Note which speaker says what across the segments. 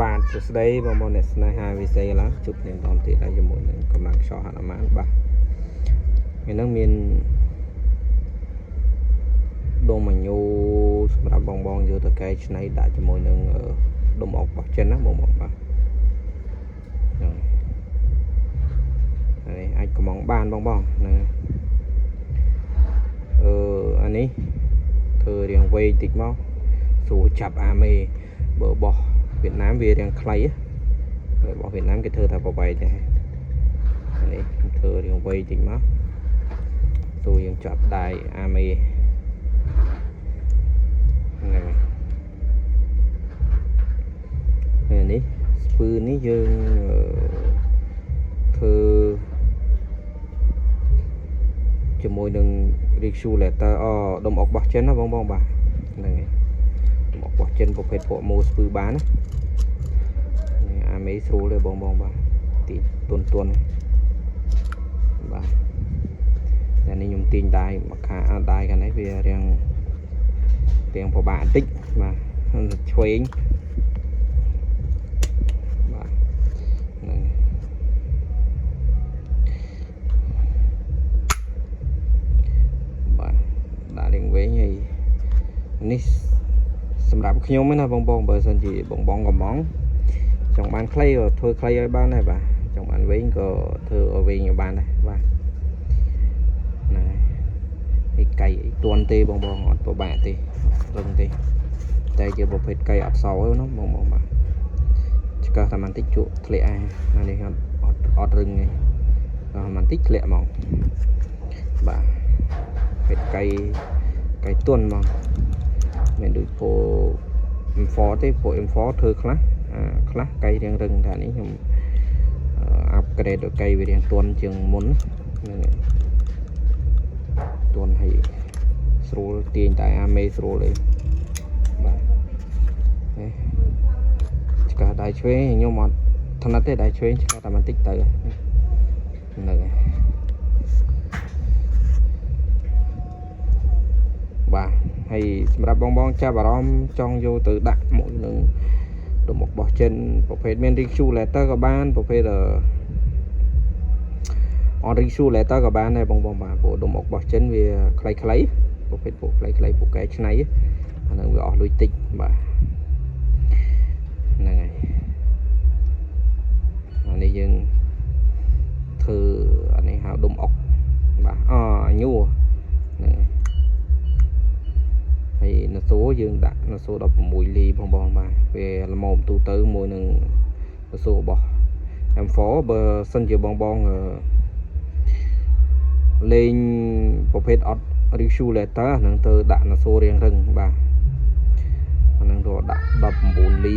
Speaker 1: បាទសួស្តីបងប្អូនអ្នកស្នេហាវិស័យឡើងជួបគ្នាបន្តទៀតហើយជាមួយនឹងកម្លាំងខ្យល់ហនុមានបាទថ្ងៃនេះមានដុំអាញូសម្រាប់បងយកទៅកែច្នៃដាក់ជាមួយនឹងដុំអុករបស់ចិនណាបងបាទហើយអាចកំងបានបងហ្នឹងអានេះធ្វើរៀងវែងតិចមកស្រួលចាប់អាមេបើបោះវៀតណាមវារៀងខ្លីរបស់វៀតណាមគេធ្វើថាប្រវែងដែរនេះធ្វើរៀងវែងតិចមកស្រួលយើងចាប់ដៃអាមេហ្នឹងហើយនេះស្ពឺនេះយើងធ្វើជាមួយនឹង regulator ដុំអុករបស់ចិនណាបងបាទហ្នឹងហើយដុំអុករបស់ចិនប្រភេទពួកម៉ូស្ពឺបានណាអាមេស្រួលទេបងបាទទីទុនបាទតែនេះខ្ញុំទាញដៃមកខាដៃខាងនេះវារៀងពិបាកបន្តិចបាទឆ្វេងបាទហ្នឹងបាទដាក់រៀងវែងហើយនេះសម្រាប់ខ្ញុំណាបងបើសិនជាបងកំងចង់បានខ្លីក៏ធ្វើខ្លីឲ្យបានដែរបាទចង់បានវែងក៏ធ្វើឲ្យវែងឲ្យបានដែរបាទហ្នឹងហើយកៃទន់ទេបងអត់ពិបាកទេរឹងទេតែជាប្រភេទកៃអត់សោណាបងបាទឆ្កឹះតែបន្តិចជក់ធ្លាក់អានេះអត់រឹងទេបន្តិចធ្លាក់ហ្មងបាទប្រភេទកៃទន់ហ្មងមិនដូចពោ M4 ទេពោ M4 ធ្វើខ្លះកៃរៀងរឹងថានេះខ្ញុំអាប់ក្រេតដល់កៃវារៀងទន់ជាងមុនហ្នឹងទន់ហើយស្រួលទាញតែអាមេស្រួលទេបាទឆ្កឹះដៃឆ្វេងខ្ញុំអត់ថនិតទេដៃឆ្វេងឆ្កឹះតែបន្តិចទៅហ្នឹងហើយបាទហើយសម្រាប់បងចាប់អារម្មណ៍ចង់យកទៅដាក់មួយនឹងដុំអុករបស់ចិនប្រភេទមាន regulator ក៏បានប្រភេទregulator ក៏បានដែរបងបាទព្រោះដុំអុករបស់ចិនវាខ្លីប្រភេទពួកខ្លីពួកកែច្នៃអានឹងវាអស់លុយតិចបាទហ្នឹងហើយអានេះយើងធ្វើអានេះហៅដុំអុកបាទញួរហ្នឹងហើយណសូយើងដាក់ណសូ16លីបងបាទវាល្មមទូទៅមួយនឹងណសូរបស់ M4 បើសិនជាបងលេងប្រភេទអត់ regulator ហ្នឹងទៅដាក់ណសូរៀងរឹងបាទអាហ្នឹងទៅដាក់19លី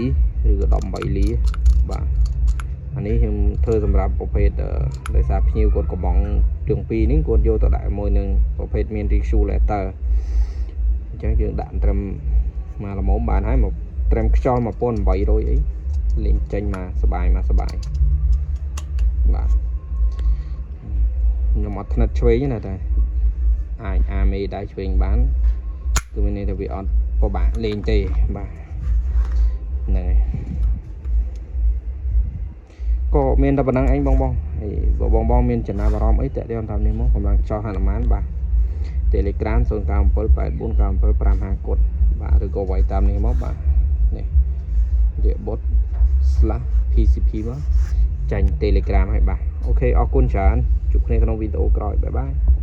Speaker 1: ឬក៏18លីបាទអានេះខ្ញុំធ្វើសម្រាប់ប្រភេទដោយសារភ្ញៀវគាត់កំងទាំងពីរនេះគាត់យកទៅដាក់មួយនឹងប្រភេទមាន regulatorអញ្ចឹងយើងដាក់ត្រឹមមកល្មមបានហើយមកត្រឹមខ្យល់1800អីលេងចេញមកសបាយបាទខ្ញុំអត់ថ្និតឆ្វេងណាតែអាចអាមេដៃឆ្វេងបានគឺមានន័យថាវាអត់ពិបាកលេងទេបាទហ្នឹងហើយក៏មានតែប៉ុណ្្នឹងឯងបងហើយបើបងមានចំណាប់អារម្មណ៍អីតាក់ទងតាមនេះមកកម្លាំងខ្យល់ហនុមានបាទ Telegram 09784975កុដបាទឬក៏វាយតាមនេះមកបាទនេះជាបត /PCP មកចាញ់ Telegram ឲ្យបាទអូខេអរគុណច្រើនជួបគ្នាក្នុងវីដេអូក្រោយបាយ